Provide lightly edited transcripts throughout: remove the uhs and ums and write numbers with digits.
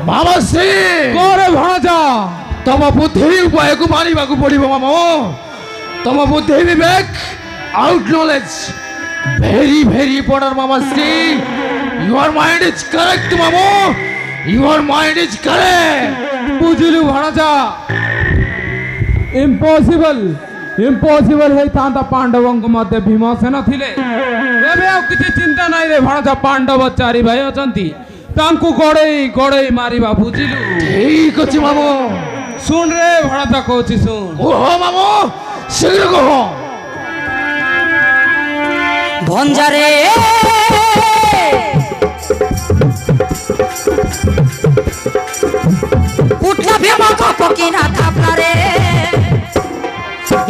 ମାମଶ୍ରୀ କୋରେ ଭଣଜା ତମ ବୁଦ୍ଧି ଉପାୟକୁ ମାନିବାକୁ ପଡ଼ିବ ମାମ। ତମ ବୁଦ୍ଧି ବିବେକ out knowledge very very important ମାମଶ୍ରୀ। ୟୁର ମାଇଣ୍ଡ ଇଜ କରେକ୍ଟ ମାମ, ୟୁର ମାଇଣ୍ଡ ଇଜ କରେକ୍ଟ। ବୁଝିଲୁ ଭଣଜା ଇମ୍ପସିବଲ ଇମ୍ପସିବଲ ହେଇଥାନ୍ତା ପାଣ୍ଡବଙ୍କ ମଧ୍ୟ ଭୀମସେନ ଥିଲେ। ଏବେ ଆଉ କିଛି ଚିନ୍ତା ନାହିଁ ରେ ଭଣଜା। ପାଣ୍ଡବ 4 ଭାଇ ଅଛନ୍ତି, ତାଙ୍କୁ ଗଡ଼େଇ ଗଡ଼େଇ ମାରିବା। ବୁଝିଲୁ? ଠିକ ଅଛି ମାମ। ଶୁଣ ରେ ଭଣଜା କହୁଛି ଶୁଣ। ଓହୋ ମାମ ଶୀଘ୍ର କହ। ଭଞ୍ଜାରେ ଉଠଲା ଭୀମ ପକିନା ଥାପଲାରେ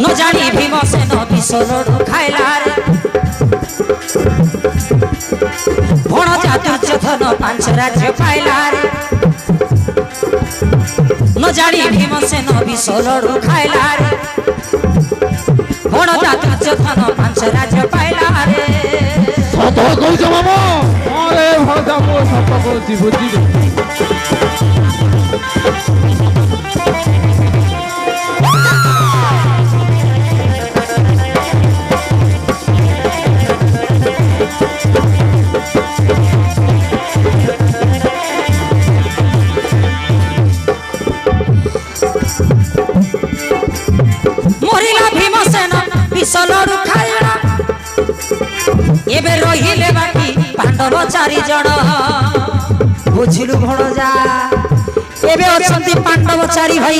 ନ ଜାଣି ଭୀମସେନ ବିଷ ଲଡୁ ଖାଇଲାରେ ଭଣଜା ଦୁର୍ଯ୍ୟୋଧନ 5 ରାଜ୍ୟ ପାଇଲାରେ ନ ଜାଣି ଭୀମସେନ ବିଷ ଲଡୁ ଖାଇଲାରେ ଭଣଜା ଦୁର୍ଯ୍ୟୋଧନ 5 ରାଜ୍ୟ ପାଇଲାରେ। ସତ କହୁଛ ମାମ? ଆରେ ଭଣଜା ମୁଁ ସତ କହୁଛି। ବୁଝିଲୁ? মরিলা ভীমসেন বিষ লড়ু খাইলা এবে রহিলে বাকি পাণ্ডব 4 জন। বুঝিলু ভণজা এবে অছন্তি পাণ্ডব 4 ভাই,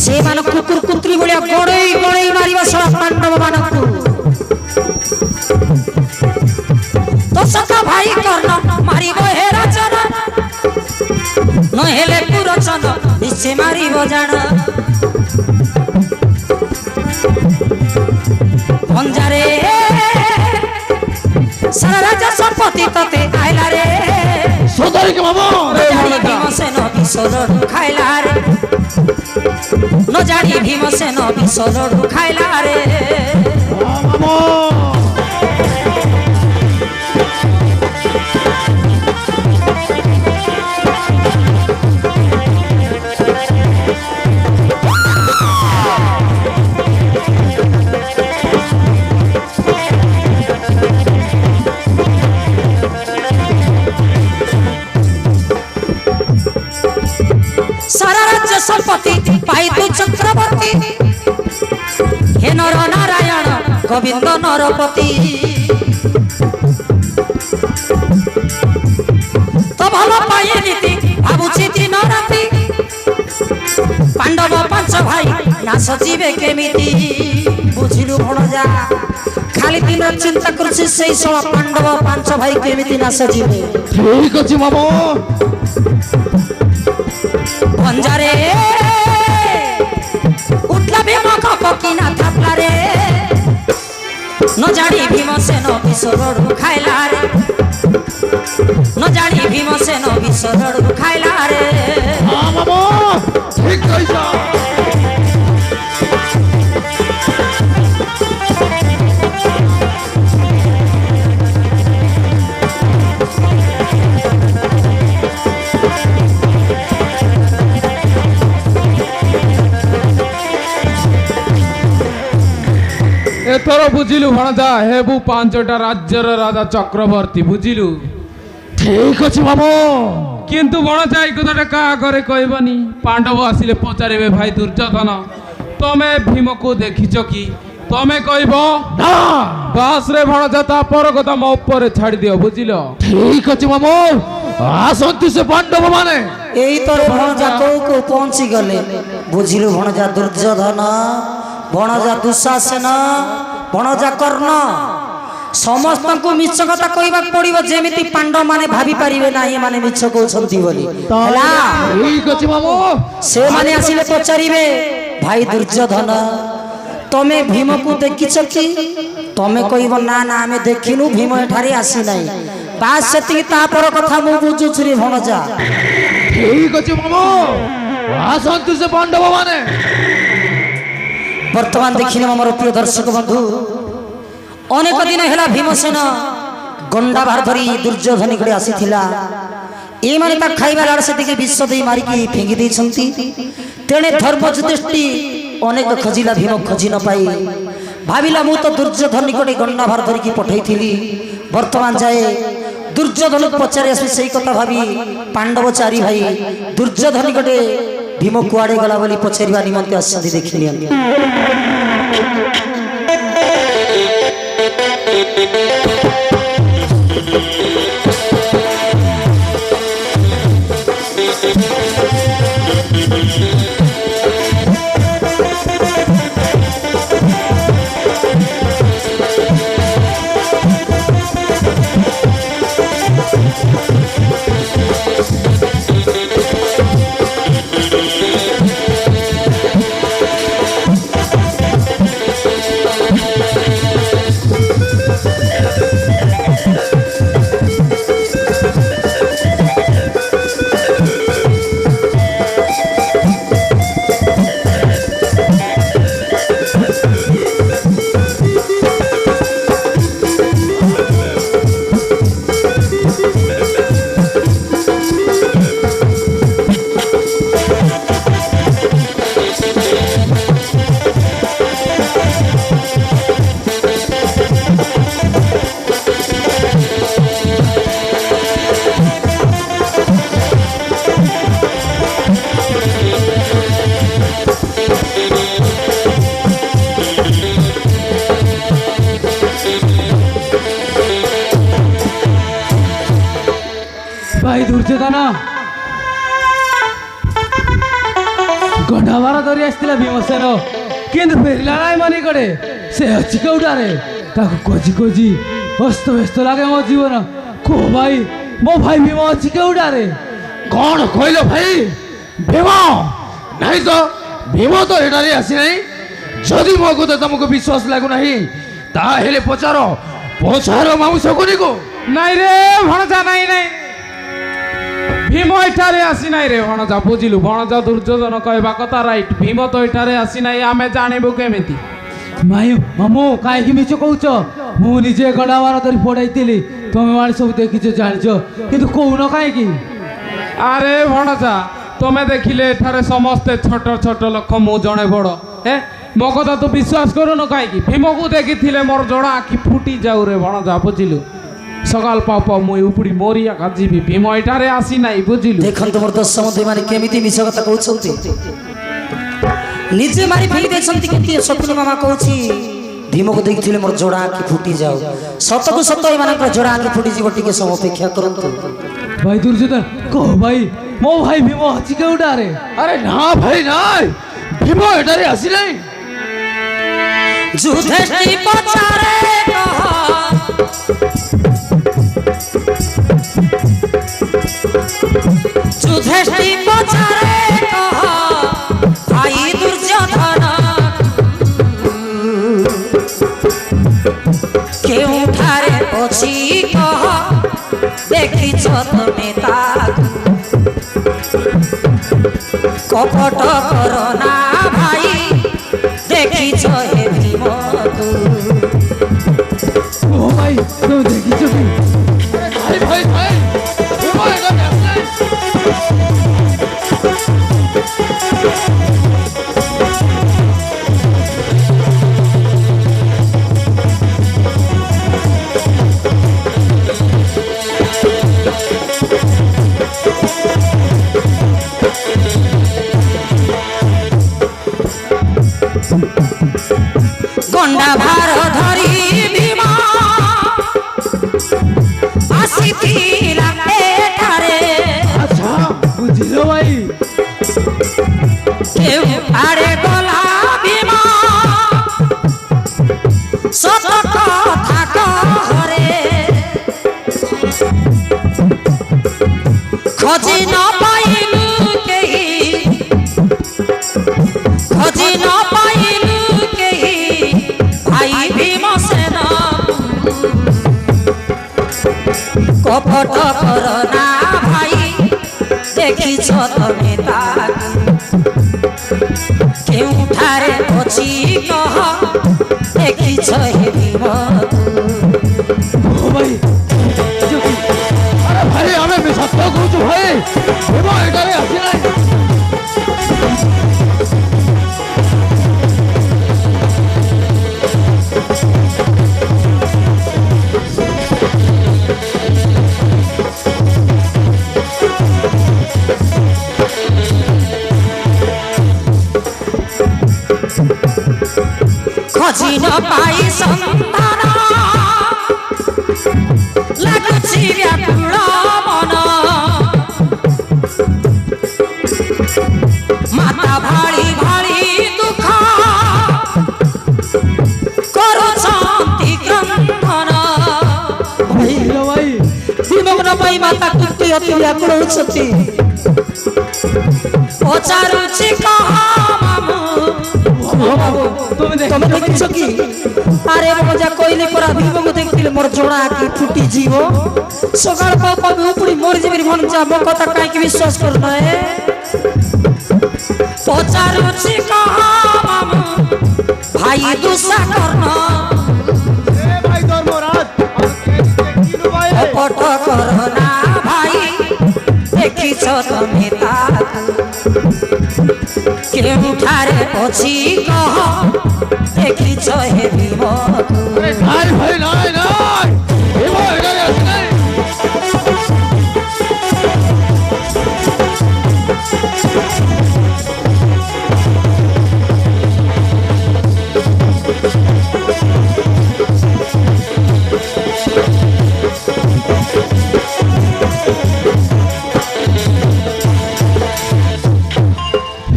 সেমান কুকুর কুত্রি ভলিয়া গড়েই গড়েই মারিবা সব পাণ্ডব মানকু। দশকা ভাই কর্ণ মারিব হে রাজন, নহেলে পুরচন নিশ্চয় মারিব জান। ভঞ্জারে সারা রাজ্য সম্পত্তি ততে আইলা রে সদারি কে মাম? ভীমসেন বিষ লডু খাইলা রে ন জানি ভীমসেন বিষ লডু খাইলা রে। মাম সারা রাজ্য সম্পত্তি পাই তু চক্রবর্তী হে নর নারায়ণ গোবিন্দ নরপতি। তো ভালো পাই নীতি ভাবুছি দিন রাতি পাণ্ডব 5 ভাই না সজিবে কেমিতি। বুঝিলু ভণজা খালি দিন চিন্তা করছি সেই সব পাণ্ডব 5 ভাই কেমিতি না সজিবে। ঠিক আছে মাম। ভঞ্জারে উঠলা ভীম পকিনা থাপলারে ন জানি ভীমসেন বিষ লডু খাইলারে ন জানি ভীমসেন বিষ লডু খাইলারে। হ্যাঁ মাম ঠিক কইছ। ଏଥର ବୁଝିଲୁ ଭଣଜା, ହେବୁ 5ଟା ରାଜ୍ୟର ରାଜା ଚକ୍ରବର୍ତ୍ତୀ। ବୁଝିଲୁ? ଠିକ ଅଛି ମାମ। କିନ୍ତୁ ଭଣଜା ଏଇ କଥାଟା କାହା ଘରେ କହିବନି। ପାଣ୍ଡବ ଆସିଲେ ପଚାରିବେ ଭାଇ ଦୁର୍ଯ୍ୟୋଧନ ତମେ ଭୀମକୁ ଦେଖିଛ କି? ତମେ କହିବ ନା। ବାସ୍ ରେ ଭଣଜା, ତାପର କଥା ମୋ ଉପରେ ଛାଡ଼ି ଦିଅ। ବୁଝିଲ? ଠିକ ଅଛି ମାମ। ଆସନ୍ତୁ ସେ ପାଣ୍ଡବ ମାନେ। এই তোর ভণজা কৌ কৌ পৌঁছি গলে। বুঝিলু ভণজা দুর্যোধন, ভণজা দুঃশাসন, ভণজা কর্ণ ସମସ୍ତଙ୍କୁ ମିଛ କଥା କହିବାକୁ ପଡିବ, ଯେମିତି ପାଣ୍ଡବ ମାନେ ଭାବି ପାରିବେ ନା ଏମାନେ ମିଛ କହୁଛନ୍ତି ବୋଲି। ହେଲା ଠିକ ଅଛି ମାମୁ। ସେମାନେ ଆସିଲେ ପଚାରିବେ ଭାଇ ଦୁର୍ଯ୍ୟୋଧନ ତମେ ଭୀମକୁ ଦେଖିଛ କି? ତମେ କହିବ ନା ନା ଆମେ ଦେଖିନୁ, ଭୀମ ଏଠାରେ ଆସି ନାହିଁ। ବାସ୍ ସେତିକି, ତାପର କଥା ମୁଁ ବୁଝୁଛି ରେ ଭଣଜା। ଠିକ ଅଛି ମାମୁ, ଆସନ୍ତୁ ସେ ପାଣ୍ଡବ ମାନେ। ବର୍ତ୍ତମାନ ଦେଖିଲେ ମୋର ପ୍ରିୟ ଦର୍ଶକ ବନ୍ଧୁ, ଅନେକ ଦିନ ହେଲା ଭୀମସେନ ଗଣ୍ଡା ଭାର ଧରି ଦୁର୍ଯ୍ୟୋଧନ ଗଡି ଆସିଥିଲା। ଏମାନେ ତା ଖାଇବା ଲାଳସା ଟିକେ ବିଷ ଦେଇ ମାରିକି ଫିଙ୍ଗି ଦେଇଛନ୍ତି। ତେଣେ ଧର୍ମ ଯୁଧିଷ୍ଠି ଅନେକ ଖୋଜିଲା, ଭୀମ ଖୋଜି ନ ପାଇ ଭାବିଲା ମୁଁ ତ ଦୁର୍ଯ୍ୟୋଧନ ନିକଟେ ଗଣ୍ଡାଭାର ଧରିକି ପଠେଇଥିଲି, ବର୍ତ୍ତମାନ ଯାଏ ଦୁର୍ଯ୍ୟୋଧନକୁ ପଚାରି ଆସିବି ସେଇ କଥା ଭାବି ପାଣ୍ଡବ ଚାରି ଭାଇ ଦୁର୍ଯ୍ୟୋଧନ ନିକଟେ ଭୀମ କୁଆଡ଼େ ଗଲା ବୋଲି ପଚାରିବା ନିମନ୍ତେ ଆସିଛନ୍ତି। ଦେଖିଲି ভাই দুর্যোধন গন্ডাভার ধরি আসছিল ভীমসেন, কিন্তু ফেরিলা নাই মনে করে সে ଅଛି କେଉଁଟାରେ ତାକୁ ଖୋଜି ଖୋଜି ଅସ୍ତବ୍ୟସ୍ତ ଲାଗେ ମୋ ଜୀବନ। କୁହ ଭାଇ ମୋ ଭାଇ ଭୀମ ଅଛି କେଉଁଟାରେ? କ'ଣ କହିଲ ଭାଇ? ଭୀମ ନାହିଁ ତ, ଭୀମ ତ ଏଠାରେ ଆସିନାହିଁ। ଯଦି ମୋ କଥା ତମକୁ ବିଶ୍ୱାସ ଲାଗୁନାହିଁ ତାହେଲେ ପଚାର ମାମୁଁ ଶକୁନିକୁ। ନାଇଁ ରେ ଭଣଜା, ନାଇଁ ନାଇଁ, ভীম এଠାରେ আসি নাই রে ভଣଜା। ବୁଝିଲୁ ଭଣଜା, ଦୁର୍ଯ୍ୟୋଧନ କହିବା କଥା ରାଇଟ୍। ଭୀମ ତ ଏଠାରେ ଆସି ନାହିଁ, ଆମେ ଜାଣିବୁ କେମିତି? ମାମୁଁ କାହିଁକି ମିଛ କହୁଛ? ମୁଁ ନିଜେ ଗଡ଼ାବାର ଧରି ପଢ଼ାଇଥିଲି, ତମେ ମାନେ ସବୁ ଦେଖିଛ ଜାଣିଛ, କିନ୍ତୁ କହୁନ କାହିଁକି? ଆରେ ଭଣଜା, ତମେ ଦେଖିଲେ ଏଠାରେ ସମସ୍ତେ ଛୋଟ ଛୋଟ ଲୋକ, ମୁଁ ଜଣେ ବଡ଼। ମୋ କଥା ତୁ ବିଶ୍ୱାସ କରୁନ କାହିଁକି? ଭୀମକୁ ଦେଖିଥିଲେ ମୋର ଜଣ ଆଖି ଫୁଟି ଯାଉ ରେ ଭଣଜା, ବୁଝିଲୁ। ସକାଳ ପାଉ ପାଉ ମୁଁ ଉପଡ଼ି ମରିଆ ଯିବି, ଭୀମ ଏଠାରେ ଆସି ନାହିଁ, ବୁଝିଲୁ। ଦେଖନ୍ତୁ ମୋର ଦଶ ବନ୍ଧୁ ମାନେ କେମିତି ମିଛ କଥା କହୁଛନ୍ତି, ନିଜେ ମାରି ଫେରି ଦେଇଛନ୍ତି। କିନ୍ତୁ ଶକୁନି ମାମା କହୁଛି ଭୀମକୁ ଦେଖିଥିଲେ ମୋର ଯୋଡ଼ା ଆଖି ଫୁଟି ଯାଉ। ସତକୁ ସତ ଏମାନଙ୍କର ଯୋଡ଼ା ଆଖି ଫୁଟିଯିବ, ଟିକେ ସମୟ ଅପେକ୍ଷା କରନ୍ତୁ। ଭାଇ ଦୁର୍ଯ୍ୟୋଧନ କହ ଭାଇ, ମୋ ଭାଇ ଭୀମ ଅଛି କେଉଁଟାରେ? ଆରେ ନା ଭାଇ ନାଇଁ, ଭୀମ ଏଠାରେ ଆସିନାହିଁ। ଯୁଧିଷ୍ଠି ପଚାରେ କହ, ଯୁଧିଷ୍ଠି ପଚାରେ କହ ଭାଇ ଦୁର୍ଯ୍ୟୋଧନ କେଉଁଠାରେ ଅଛି କହ, ଦେଖିଛ ତମେ ତାକୁ, କପଟ କର ନା ଭାଇ, ଦେଖିଛ ହେ ଭୀମକୁ। ও ভাই তুমি দেখিছো কি? ভাই ভাই ভাই, ভীম এখানে আসেনাହିଁ। ଗଣ୍ଡା ଭାର ଧରି ଭୀମ ଆସିଥିଲା ଏଠାରେ, আচ্ছা বুঝিলো ভাই। କେଉଁଆଡ଼େ ଗଲା ଭୀମ ସତ କଥା କହରେ, ଖୋଜି ନ ପାଇଲୁ କେହି, ଖୋଜି ନ ପାଇଲୁ କେହି ଭାଇ ଭୀମସେନ, କପଟ କର ନା ଭାଇ, ଦେଖିଛ ତମେ ତାକୁ, କେଉଁଠାରେ ଅଛି କହ, ଦେଖିଛ ହେ ଭୀମକୁ। ও ভাই আরে ভাই আমি সত্য কହୁଛୁ ভাই। ଖୋଜି ନ ପାଇ ସନ୍ତାନ ଲାଗୁଛି ବ୍ୟାକୁଳ ମନ ମାତା ଭାଳି ଭାଳି ଦୁଃଖ କରୁଛନ୍ତି କ୍ରନ୍ଦନ ଭାଇ ବିମଗ୍ନ ପାଇଁ ମାତା କୁନ୍ତି ଅତି ବ୍ୟାକୁଳ ହେଉଛନ୍ତି ପଚାରୁଛି କହ তুমি দেখিছ কি আরে মজা কইলে পরা ভিমকে দেখলে মোর জোড়া কি ফুটি জীব সকাল পাও পাও উপরি মরি যাবি মন যাব কথা কাই কি বিশ্বাস করু না এ পচারুছি কহ মামু ভাই দুসা করন এ ভাই ধর্মরাজ কিনু ভাই পট করনা ভাই দেখিছ তুমি তাকু কেউঠারে পছি কহ দেখিছ হে ভীমকু নাই ভাই নাই নাই এ ভাই নাই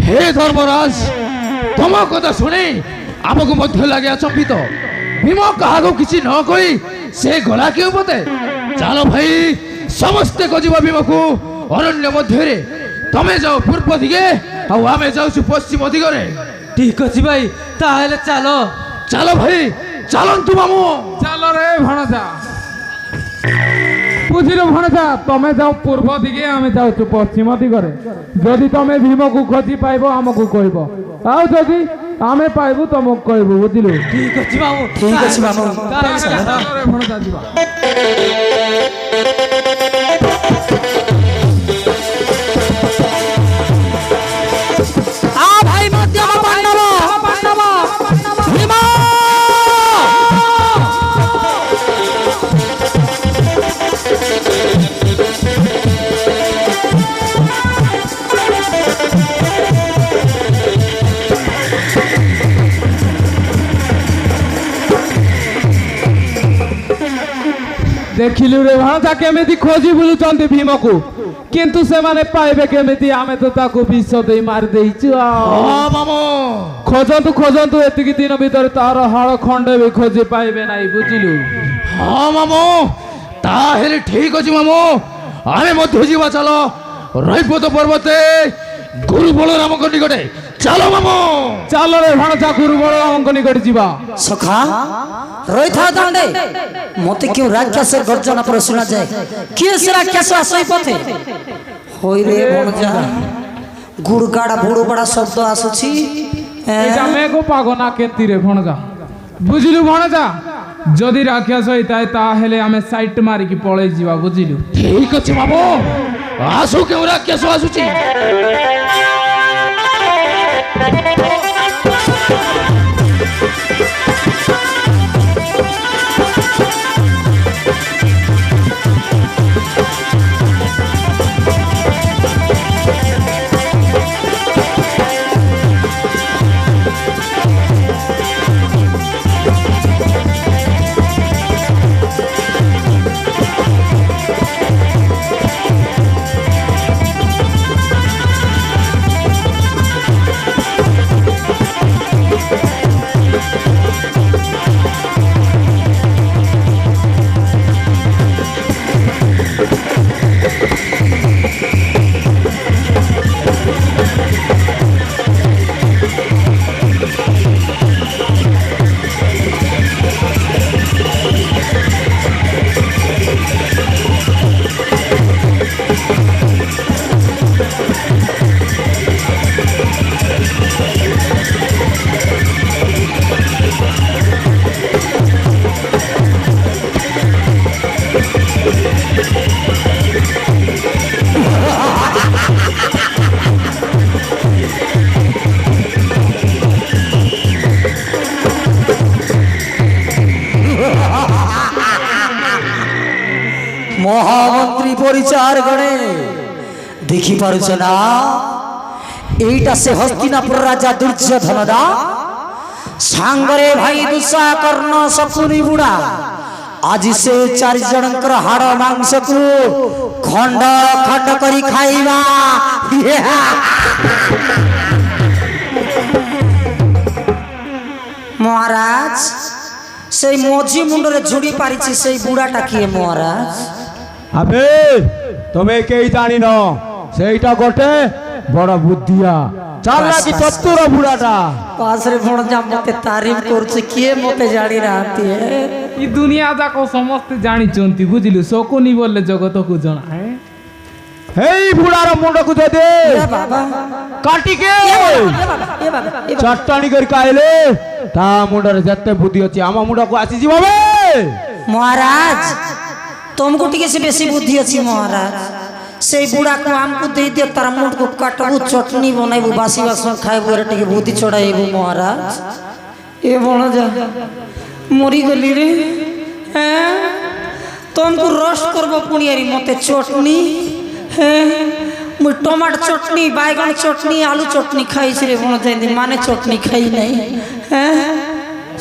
হে ধর্মরাজ তোমার কথা শুনে আমাকে মধ্যে লাগে আচম্বিত ভীম কাহাকে কিছু ন কই সে গলা কেউ বতে চালো ভাই সমস্তে খোঁজিবা ভীমকু অরণ্য মধ্যে তুমি যাও পূর্ব দিকে আর আমি যাচ্ছু পশ্চিম দিগরে ঠিক আছে ভাই তাহলে চালো চালো ভাই চালন্তু মামু চালো রে ভণজা বুঝিল ভণজা তুমি যাও পূর্ব দিকে আমি যাচ্ছু পশ্চিম দিগরে যদি তুমি ভীমকু খোঁজি পাইব আমাকে কইব আর যদি আমি পাইবু তোমাকে কইব বুঝিল ঠিক আছে মামু চালো রে ভণজা দিবা আ ভাই মধ্যম পাণ্ডব ভীম ଦେଖିଲୁ ରେ ଭଣଜା କେମିତି ଖୋଜି ବୁଲୁଛନ୍ତି ଭୀମକୁ କିନ୍ତୁ ସେମାନେ ପାଇବେ କେମିତି ଆମେ ତ ତାକୁ ବିଷ ଦେଇ ମାରି ଦେଇଛୁ ଆଉ ହଁ ମାମୁ ଖୋଜନ୍ତୁ ଖୋଜନ୍ତୁ ଏତିକି ଦିନ ଭିତରେ ତାର ହାଳ ଖଣ୍ଡେ ବି ଖୋଜି ପାଇବେ ନାହିଁ ବୁଝିଲୁ ହଁ ମାମୁ ତାହେଲେ ଠିକ ଅଛି ମାମୁ ଆମେ ମଧ୍ୟ ଯିବା ଚାଲ ରୈପତ ପର୍ବତେ ଗୁରୁ ବଳରାମଙ୍କ ନିକଟେ ଚାଲ ମାମୁ ଚାଲ ରେ ଭଣଜା ଗୁରୁ ବଳରାମଙ୍କ ନିକଟେ ଯିବା সখা রইথা দণ্ডে মতে কেউ রাক্ষসের গর্জনা পরে শোনা যায় কে সে রাক্ষস আসই পথে হই রে ভণজা গুড়গাড়া বুড়ো বড়া শব্দ আসুছি এটা মেঘ পাগ না কেতি রে ভণজা বুঝিলু ভণজা যদি রাক্ষস হইতায় তাহলে আমি সাইট মারিকি পলাই ଯିବା বুঝিলু ঠিক ଅଛି ମାମୁ ଆସୁ କେଉଁ ରାକ୍ଷସ ଆସୁଛି মহামন্ত্রী পরিচার গণে দেখি পারুছ না এইটা সে হস্তিনাপুর রাজা দুর্যোধন দা ସାଙ୍ଗରେ ଭାଇ ଦୁଷା କର୍ଣ୍ଣ ଶକୁନି ବୁଢା ଆଜି ସେ 4 ଜଣଙ୍କର ହାଡ଼ ମାଂସକୁ ଖଣ୍ଡ ଖଣ୍ଡ କରି ଖାଇବା। ମହାରାଜ ସେଇ ମଝି ମୁଣ୍ଡରେ ଝୁଡ଼ି ପାରିଛି ସେଇ ବୁଢାଟା କିଏ ମହାରାଜ? আবে তুমি কেই জানি না সেইটা গোটে বড় বুদ্ধিয়া চালাকি চতুর বুড়াটা। ପାଶରେ ଭଣଜା ମତେ ତାରିଫ କରୁଛି କିଏ ମତେ ଜାଣି ନାହାନ୍ତି। ଇ দুনিয়া যাক সমস্তে জানিছন্তি বুঝিলু শকুনি বললে জগতকু জনা। এই বুড়ার মুন্ডকু দে দে বাবা কাটিকে এ বাবা চট্টানি করে খাইলে তা মুন্ডরে যেতে বুদ্ধি আছে আমার মুন্ডকু আসি যাবে। মহারাজ तुमको टिके से बेसी बुद्धि अच्छी महाराज से बुढ़ा को हमको दे दिया तार मुंड को काटबू चटनी बनाइबू बासी बासन खाइबू रे टिके बुद्धि चढ़ाइबू महाराज। ए बण जा मरी गली रे हैं तुमको रोस्ट करबो पुनियारी मते चटनी हैं मु टमाटर चटनी बैगन चटनी आलू चटनी खाई रे बण जा माने चटनी खाई नहीं हैं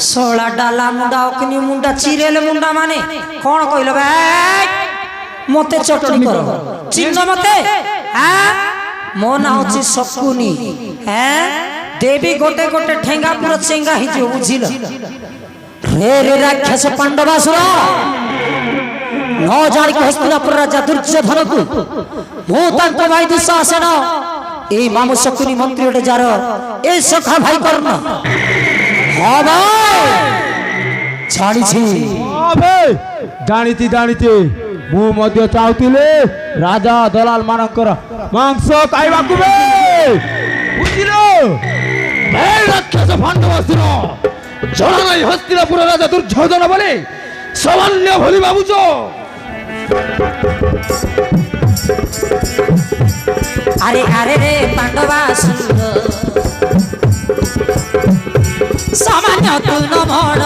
सोला डाला मुंडा ओकनी मुंडा चिरेले मुंडा माने कौन कहलो बे मते चटनी करो चिन्ह मते हां मो ना होची शकुनी हैं देवी गोटे गोटे ठेंगा पूरा चेंगा हि जो बुझिल रे रे राक्षस पांडवासुर न जानि के हस्तिनापुर राजा दुर्योधन को मो तांको भाई दुशासन ए मामू शकुनी मंत्री ओटे जार ए सखा भाई कर्ण हाँ भाई छाड़ी জানিতি জানিতি মু মধ্য চাউতিলে রাজা দলাল মানଙ୍କର মাংস খাইବାକୁ বে বুঝিলো। এই রাক্ষস পাণ্ডবাসুর জনা নাই হস্তিনাপুর রাজা দুর্যোধন বলে সামান্য ভুলি ভাবুছ। আরে আরে রে পাণ্ডবাসুর सामान्य तुन भण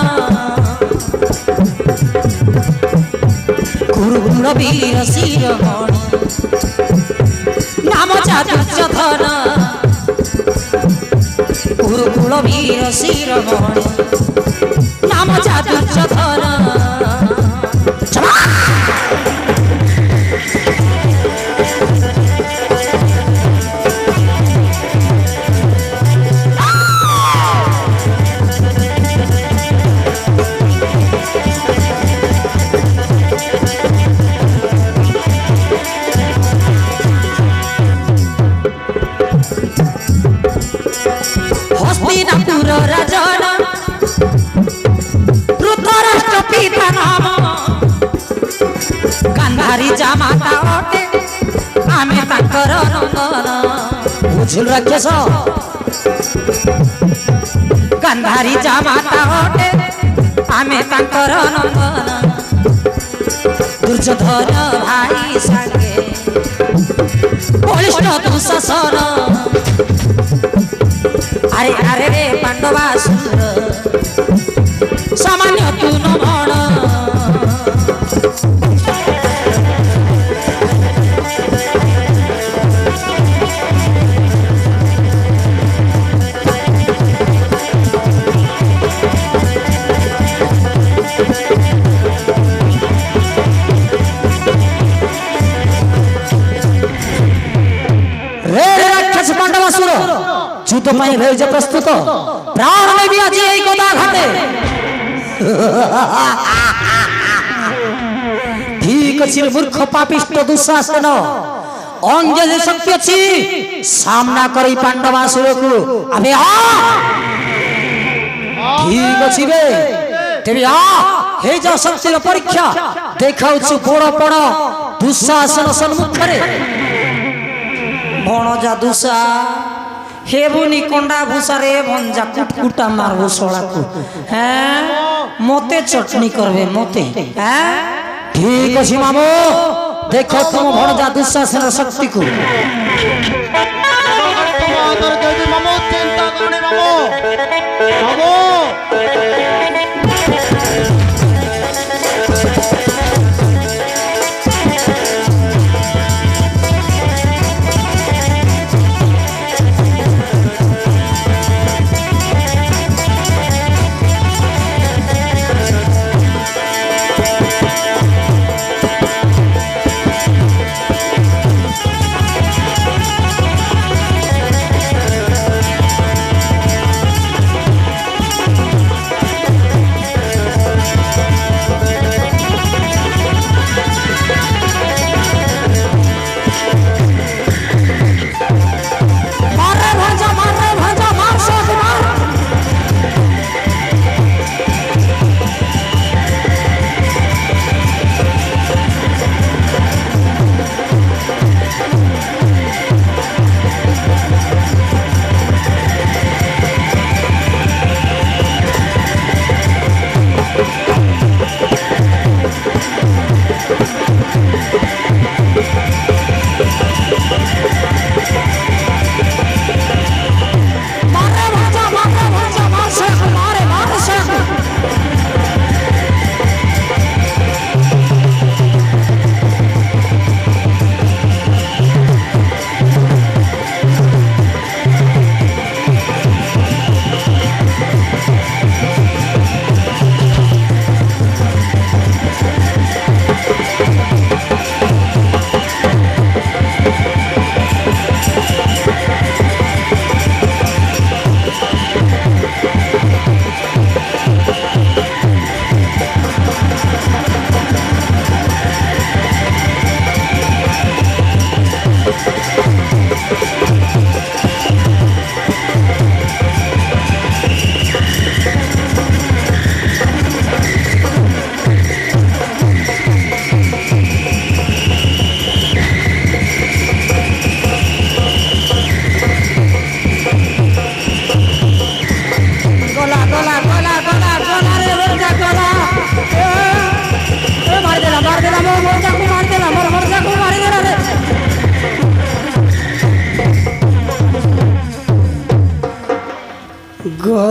कुरुकुल वीर शिरोमणि नाम दुर्योधन कुरुकुल वीर शिरोमणि नाम दुर्योधन हस्तिनापुर राजन धृतराष्ट्र पिता नाम गांधारी जामाता अटे आमे ताकर नंदन बुझुल राक्षस गांधारी जामाता अटे आमे ताकर नंदन दुर्योधन भाई संगे बलिष्ठ दुशासन अरे अरे रे पांडवासुर सामान्य तू न भण रे राक्षस पांडवासुर युद्ध पाई भय प्रस्तुत प्राण में भी आज यही गदा घाटे ठीक अछि मूर्ख पापिष्ट दुशासन अंगे जे शक्ति अछि सामना करी पांडवासुर को अबे आ ठीक अछि बे तेरे आ हे जा शक्ति परीक्षा देखाउ छु बड़ बड़ दुशासन सन्मुख रे बण जा दुशा हेबुनी कंडा भूसारे भंजा कुटकुटा मारबो सोला को हैं मोते चटनी करबे मोते हैं ठीक अछि मामो देखो तुम भणजा दुशासन शक्ति को তোমাদের দেবী মামো চিন্তা করনি মামো মামো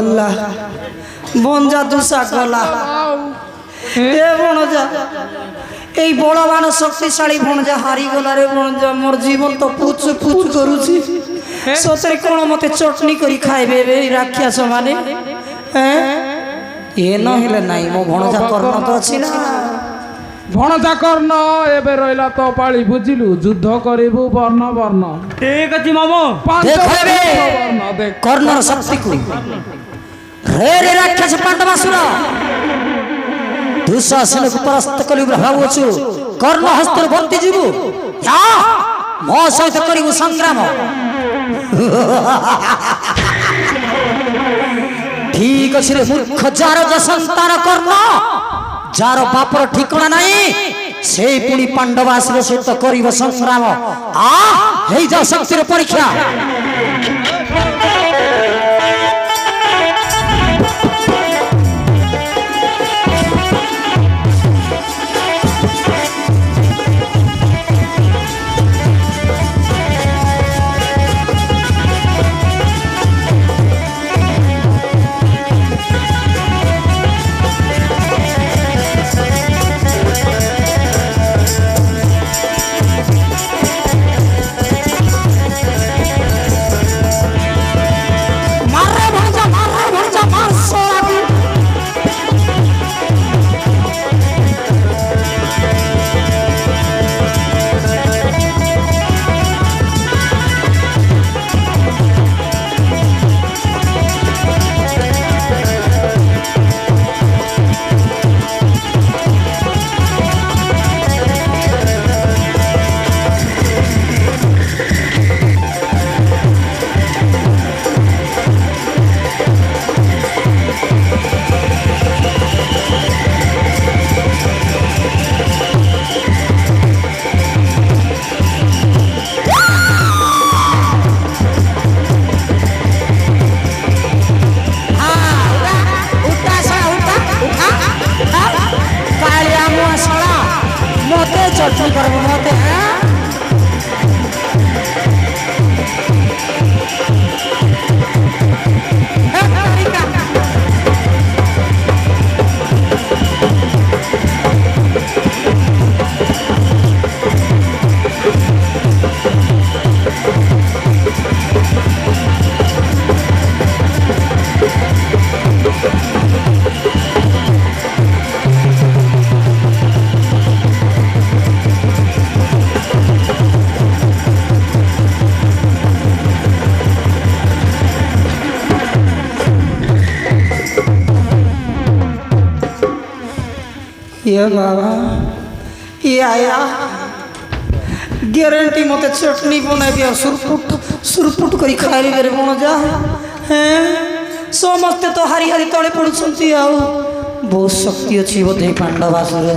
গলা বঞ্জা দুসা গলা এ ভণজা এই বড়বান শক্তিশালী ভণজা হারিগলারে ভণজা মোর জীবন তো পুচ পুচ করুছি সତରେ কোন মতে চটনি করি খাইবে রে রাখিয়াছ মানে হ্যাঁ এ নহিলে নাই মো ভণজা কর্ণ তো ଅଛି না ভণজা কর্ণ এবে রইলা তো পাଳି বুঝিলু যুদ্ধ করিবু বর্ণ বর্ণ ঠিক আছে মামু দেখো রে বর্ণ দেখ কর্ণর শক্তিକୁ রে রে রাক্ষস পাণ্ডবাসুର ଦୁଃଶାସନକୁ ପରାସ୍ତ କରିବୁ ଭାବୁଛୁ କର୍ଣ୍ଣ ହସ୍ତରେ ବର୍ତ୍ତି ଯିବୁ ଯା ମୋ ସହିତ କରିବୁ ସଂଗ୍ରାମ ଠିକ ଅଛି ରେ ମୂର୍ଖ ଯାର ସନ୍ତାନ କର୍ଣ୍ଣ ଯାର ବାପର ଠିକଣା ନାହିଁ ସେଇ ପୁଣି ପାଣ୍ଡବାସୁର ସହିତ କରିବ ସଂଗ୍ରାମ ହେଇଯାଉ ଶକ୍ତିର ପରୀକ୍ଷା চটনি করবো মতে ये बाबा ये आया ग्यारंटी मते चटनी बनाई दिया सुरपुट सुरपुट करी खाइली मेरे भणजा हैं समस्ते तो हारी हारी तले पड़ुछंती आउ बहुत शक्ति अछि बोधे पांडवासुर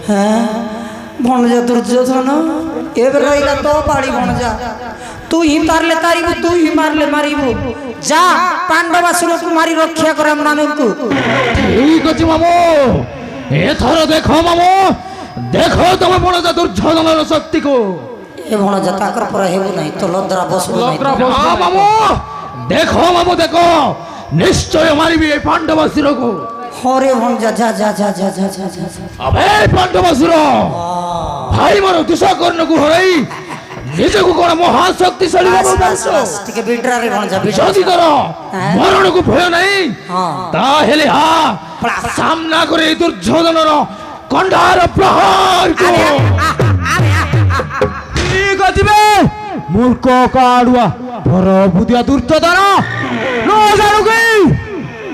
हैं भणजा दुर्योधन एबे रहिला तो पाड़ी भणजा तू ही तारले तारिबु तू ही मारले मारिबु जा पांडवासुर को मारी रक्षा करम माननकु ठीक अछि मामू एथर देखो मामू देखो तुम भणजा दुर्योधनर शक्ति को ए भणजा ताकर पर हेबु नहीं तो लद्रा बसबु नहीं हाँ मामू देखो मामू देखो निश्चय मारिबी ए पांडवासुर को हरे भणजा जा जा जा जा जा जा जा अबे पांडवासुर भाई मोर दिशा करन को हराई निजे को कोन महाशक्तिशाली बाबू ठीक है बिड्रा रे भणजा যদি তোর মরণ को ভয় নাই তাহলে সামনা করে এই দুর্যোধনর কণ্ঠার প্রহার কর ঠিক আছে বে মূর্খ কাড়ুয়া বড় বুদিয়া দুর্যোধন নো জানো কি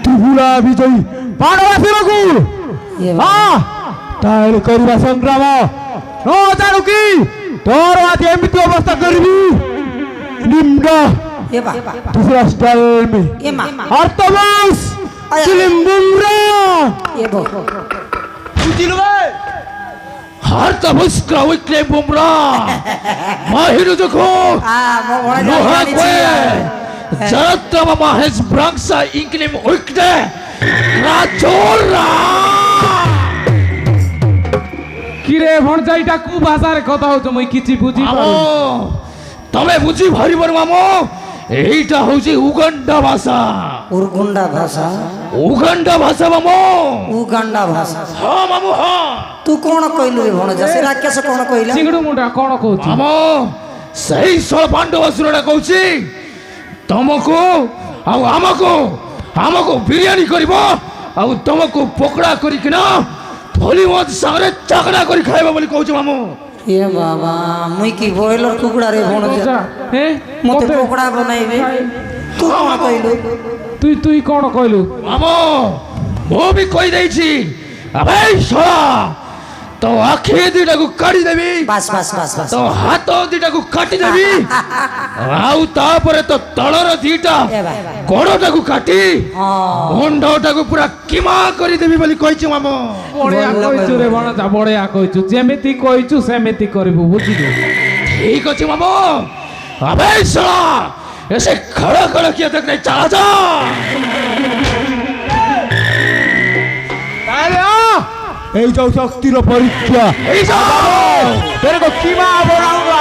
তুগুলা বিজয়ী পাণ্ডবাসুরকু হ্যাঁ তাহলে করিবা সংগ্রাম নো জানো কি তোর আজ এমতি অবস্থা করবি নিম্ন ये बा दूसरा स्टाइल में ये मा अर्थवश चिलिम्बुमरा ये बो বুঝিল ভাই হার তা বস্ক্রা উইকলে বুমরা মাহিরু দেখো मो भणजा লোহা কয়ে জরত্তম মহেশ ব্রাংসা ইংলিম উইকলে রাজোরা কিরে ভণজাইটা কু ভাষার কথা হচ্ছে মই কিছু বুঝি পারু মামু তবে বুঝি ভারিবর মামু এইটা হচ্ছে উগান্ডা ভাষা। উরগুন্ডা ভাষা উগান্ডা ভাষা মামু। উগান্ডা ভাষা হ্যাঁ মামু হ্যাঁ। ତୁ କଣ କହିଲୁ ରେ ଭଣଜା ସେ ରାକ୍ଷସ କଣ କହିଲା ଚିଙ୍ଗଡୁ ମୁଣ୍ଡା କଣ କହୁଛି? ମାମୁ ସେଇ ଷୋଳ ପାଣ୍ଡବ ଅସୁରଟା କହୁଛି ତମକୁ ଆଉ ଆମକୁ ବିରିୟାନୀ କରିବ ଆଉ ତମକୁ ପକୋଡା କରିକିନା ଭଲି ମଦ ସାଙ୍ଗରେ ଚାକଡ଼ା କରି ଖାଇବ ବୋଲି କହୁଛି ମାମୁ। ଏ ବାବା ମୁଇଁ କି ବ୍ରଏଲର କୁକୁଡ଼ା ରେ ଭଣଜା ହେ ମତେ ପକୋଡା ବନାଇବେ ତୁ କଣ କହିଲୁ তুই କଣ କହିଲୁ? ମାମୁ ମୁଁ ବି କହିଦେଇଛି ଆବେ ଶଳା ତୋ ଆଖି ଦିଟାକୁ କାଢିଦେବି, ବାସ୍ ବାସ୍ ବାସ୍ ବାସ୍ ତୋ ହାତ ଦିଟାକୁ କାଟିଦେବି ଆଉ ତାପରେ ତୋ ତଳର ଦିଟା ଏ ବା ଗୋଡଟାକୁ କାଟି ହଁ ମୁଣ୍ଡଟାକୁ ପୁରା କିମା କରିଦେବି ବୋଲି କହିଛି ମାମୁ। ବଢିଆ କହିଛୁ ରେ ଭଣଜା, ବଢିଆ କହିଛୁ। ଯେମିତି କହିଛୁ ସେମିତି କରିବୁ, ବୁଝିଲୁ? ঠিক আছে মামু। আবে শালা এসে খড়া খড়া কিয়া দেখ চালা যা। এই যাও শক্তির পরীক্ষা। এই যা तेरे को कीमा बनाऊंगा।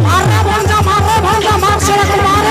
মার মার সেরা মার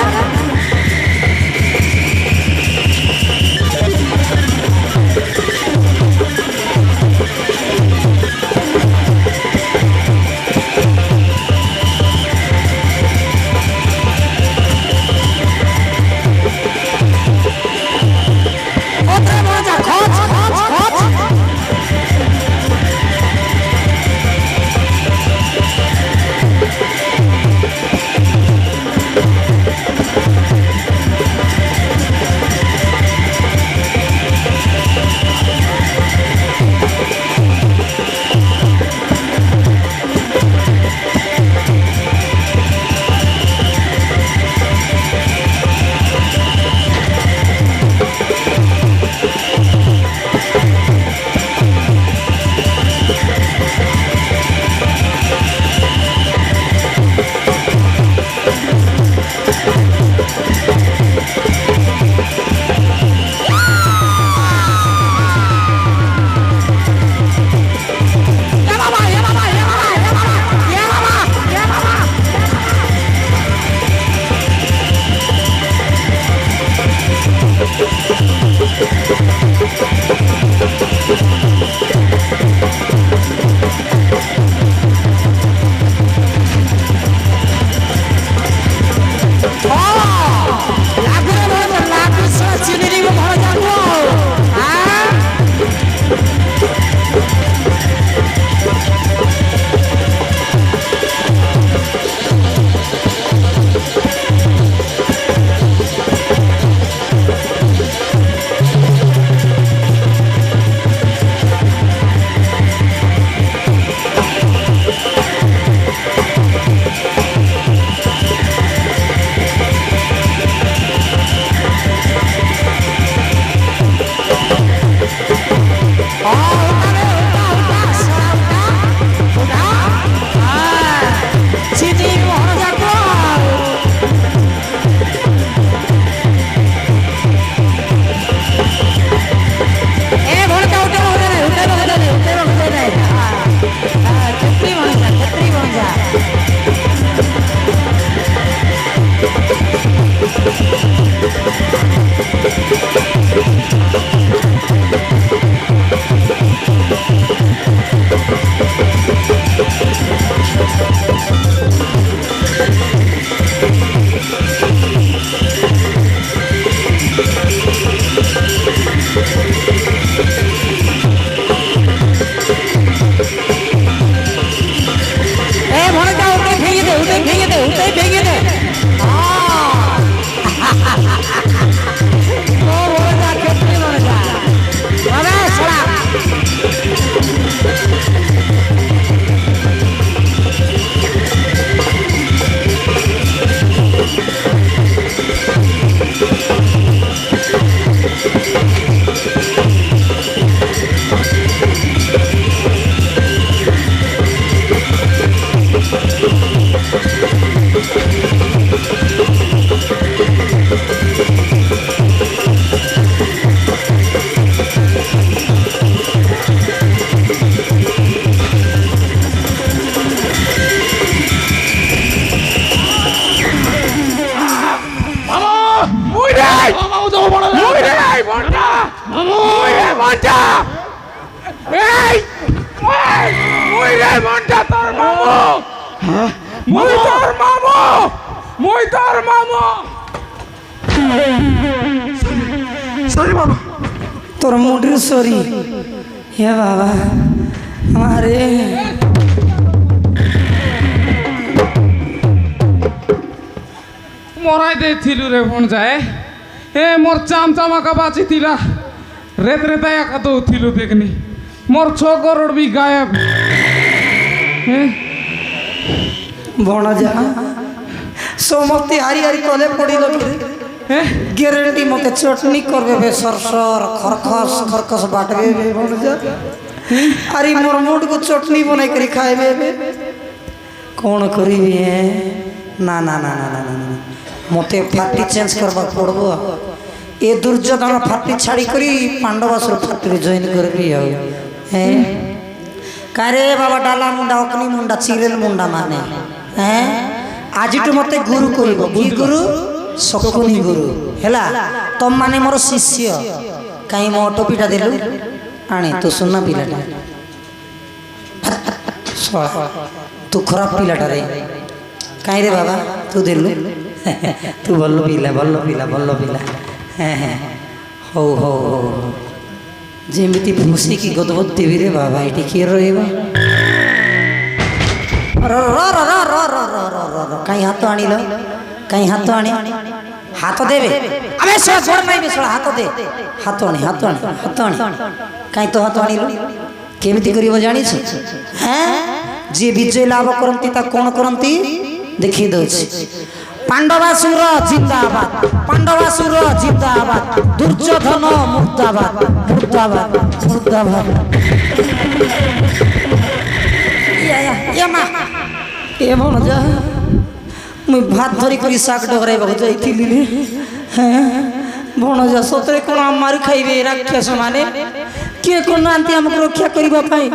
মন্টা এই মুই রে মন্টা তোর মামু মুই তোর মামু সরি বাবা তোর মুডির সরি হে বাবা আমারে মরাই ଦେଇଥିଲୁ ରେ ଭଣଜା ଏ ମୋର ଚାମଚାମାକା ବାଚିଥିଲା ରେତ ଏକା ଦଉଥିଲୁ ଦେଖନି ମୋର 6 କରୋଡ଼ ବି ଗାୟବ ଭଣଜା ସମସ୍ତେ ହାରି ହାରି ତଲେ ପଡ଼ିଲ ଗ୍ୟାରେଣ୍ଟି ମତେ ଚଟନି করবে বে সরসর খরখস বাটবে বে ভণজা আরে মোর মুডକୁ চটনি বনাই କରି খাইবে বে কোন করিবি না না না না না না মতে ফাটি চেঞ্জ করবা পড়বো এ দুর্যোধন ফাটি ছাড়ি করি পাণ্ডবাসুর ফাটি জয়েন করবি হ্যাঁ কারে বাবা ডালা মুন্ডা অগ্নি মুন্ডা চিরেল মুন্ডা মানে হ্যাঁ আজিটু মতে গুরু করিব কি গুরু শকুনি গুরু হেলা তম মানে মোর শিষ্য কাই মো টপিটা দেলু আনে তো সুন্না পিলাটা তু খরাপ পিলাটা রে কাই রে বাবা তু দেলু তু ଭଲ ପିଲା ହଉ ହଉ ହଉ ଯେମିତି ଭୁସିକି ଗଦବଦ ଦେବିରେ ବାବା ଏଠି କିଏ ରହିବ କାହିଁ ହାତ ଆଣିଲ କାହିଁ ହାତ ଆଣି ହାତ ଦେବେ ଆମେ ସେଟା ଗୋଡ଼ ନାଇଁ ସେଟା ହାତ ଦେ ହାତ ଆଣି କାହିଁ ତ ହାତ ଆଣିଲ କେମିତି କରିବ ଜାଣିଛ হ্যাঁ ଯିଏ ବିଜୟ ଲାଭ କରନ୍ତି ତା କ'ଣ କରନ୍ତି ଦେଖେଇ ଦଉଛି পাণ্ডবাসুর জিন্দাবাদ দুর্যোধন মুর্দাবাদ এ ভণজা মুই ভাত ধরি করি শাক ডগরাইବାକୁ যাইଥିଲି হ্যাঁ ভণজা সତରେ କ'ଣ ମାରି ଖାଇବେ ରାକ୍ଷସ ମାନେ କିଏ କରୁନାହାନ୍ତି ଆମକୁ ରକ୍ଷା କରିବା ପାଇଁ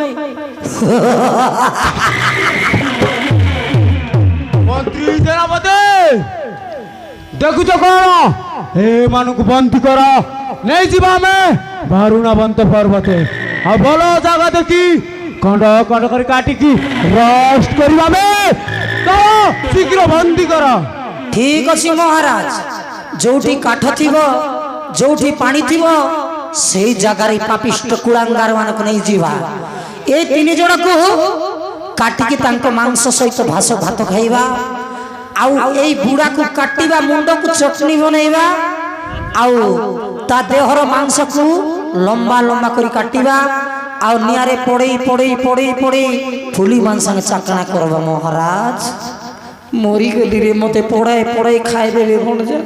ମନ୍ତ୍ରୀ ସେନାପତି ଦେଖୁଛ କଣ ଏମାନଙ୍କୁ ବନ୍ଦୀ କର ନେଇଯିବା ଆମେ ବାରୁଣାବନ୍ତ ପର୍ବତେ ଆଉ ଭଲ ଜାଗା ଦେଖି ଖଣ୍ଡ ଖଣ୍ଡ କରି କାଟିକି ରୋଷ୍ଟ କରିବା ଆମେ ତ ଶୀଘ୍ର ବନ୍ଦୀ କର ଠିକ ଅଛି ମହାରାଜ ଯୋଉଠି କାଠ ଥିବ ଯୋଉଠି ପାଣି ଥିବ ସେଇ ଜାଗାରେ ପାପିଷ୍ଟ କୁଳାଙ୍ଗାର ମାନଙ୍କୁ ନେଇଯିବା ଏ 3 ଜଣକୁ କାଟିକି ତାଙ୍କ ମାଂସ ସହିତ ଭାତ ଖାଇବା ଆଉ ଏଇ ବୁଢ଼ାକୁ କାଟିବା ମୁଣ୍ଡକୁ ଚଟନି ବନେଇବା ଆଉ ତା ଦେହର ମାଂସକୁ ଲମ୍ବା ଲମ୍ବା କରି କାଟିବା ଆଉ ନିଆଁରେ ପୋଡ଼େଇ ଫୁଲି ମାଂସରେ ଚାକଣା କରବ ମହାରାଜ ମରିଗଲିରେ ମତେ ପୋଡ଼ାଇ ଖାଇଦେବେ ଭଣଜା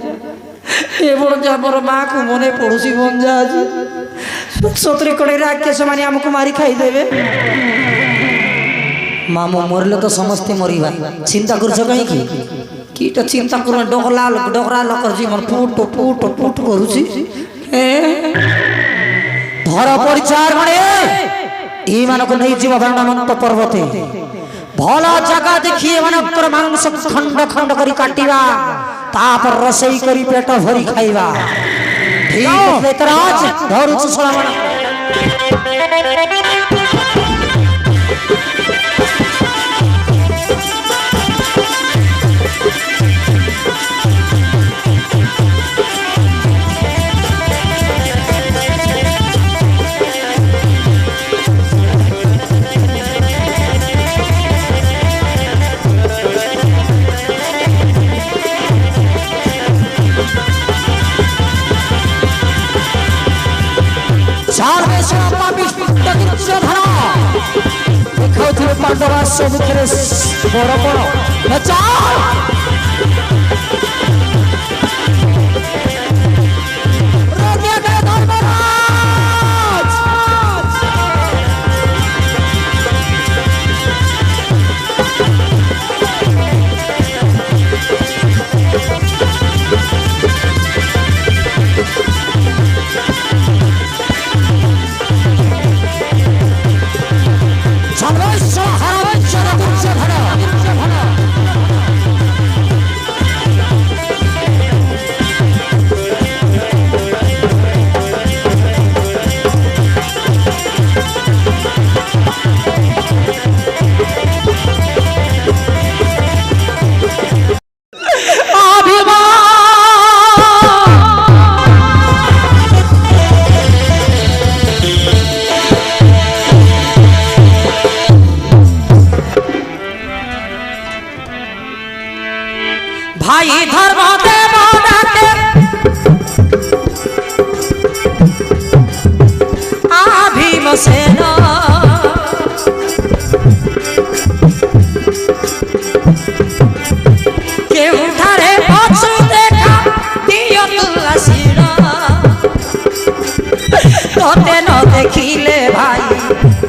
ଏ ଭଣଜା ମୋର ମାଆକୁ ମନେ ପଡ଼ୁଛି ଭଣଜା ଆଜି ସତରେ କଡ଼େ ରାକ୍ଷସ ମାନେ ଆମକୁ ମାରି ଖାଇଦେବେ ମାମୁ ମରିଲେ ତ ସମସ୍ତେ ମରିବା ଚିନ୍ତା କରୁଛ କାହିଁକି କିଟା ଚିନ୍ତା କର ଡଗରା ଲୋକର ଜୀବନ ପୁଟ କରୁଛି ଧର ପରିଚାର ମାନେ ଏମାନଙ୍କୁ ନେଇଯିବ ବାରୁଣାବନ୍ତ ପର୍ବତେ ଭଲ ଜାଗା ଦେଖି ଏମାନଙ୍କର ମାଂସ ଖଣ୍ଡ ଖଣ୍ଡ କରି କାଟିବା ତାପରେ ରୋଷେଇ କରି ପେଟ ଭରି ଖାଇବା ଠିକ ବେତରାଜ ଧରୁଛୁ ଶଳାମାନ पांडवा सबुरे बड़ बड़ ଭୀମସେନ କେଉଁଠାରେ ଅଛୁ ଦେଖା ଦିଅନ୍ତୁ ଆସିଣ ତତେ ନ ଦେଖିଲେ ଭାଇ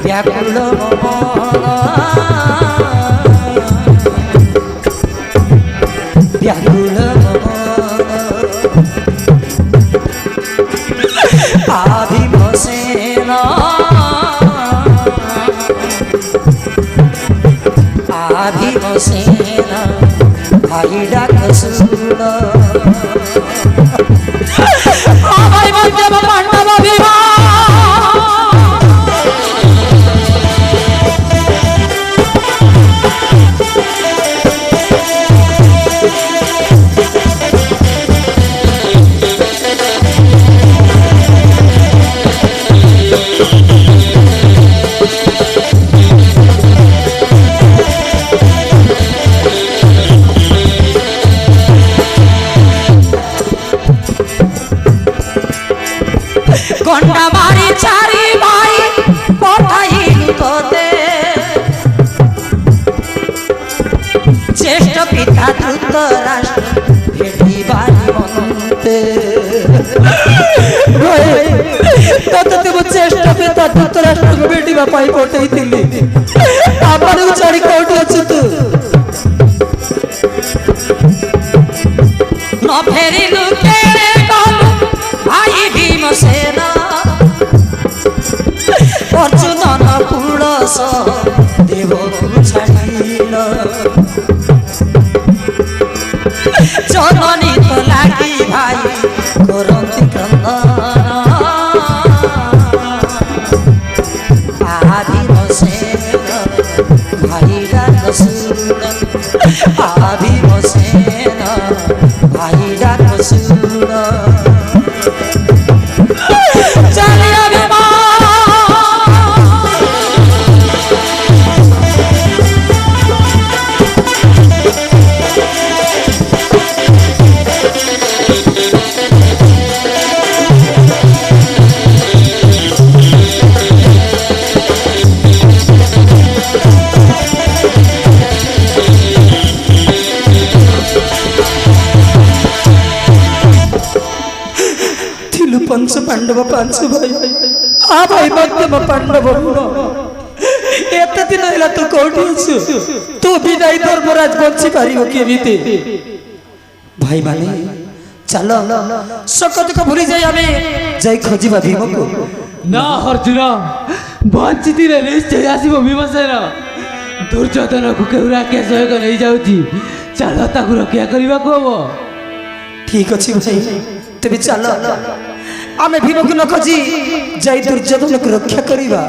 ବ୍ୟାକୁଳ ମନ ବ୍ୟାକୁଳ ভীমসেন ভীমসেন ভাই ডাক শুন ভাই বন্ধব পাণ্ডব ভীমা গন্ডা মারি চারি ভাই পঠাইলু তোতে জ্যেষ্ঠ পিতা ধৃতরাষ্ট্র ভেটিবারি মনতে তোতে মো জ্যেষ্ঠ পিতা ধৃতরাষ্ট্র ভেটিবা পাই পঠাইଥିଲି ଆପଣଙ୍କୁ ଛାଡ଼ି କୋଉଠି ଅଛୁ ତୁ ନ ଫେରିଲୁ କେଡ଼େ ଗଲୁ ভাই ভীমসেন অর্জুনন পুরস দেবকু ছাড়িল জননী তো লাগি ভাই করন্তি ক্রন্দন ভীমসেন ভাই ডাক শুন ভীমসেন ভাই ডাক শুন पंच पांडव पांच भाई आ भाई मध्यम पांडव एत दिन है तू कोठी अछु तू विदाई धर्मराज बंची पारिबो केमिते भाई माने चलो सकत को भूली जाई आमे जाई खोजिबा भीम को ना अर्जुन बंचितिले निश्चय आसीबो भीमसेन दुर्योधन को केउरा के सहयोग नहीं जाउची चलो ताकू रक्षा करबा को हबो ठीक अछि भाई तबे चलो आमे भीम को न खोजी जाई दुर्योधन को रक्षा करिबा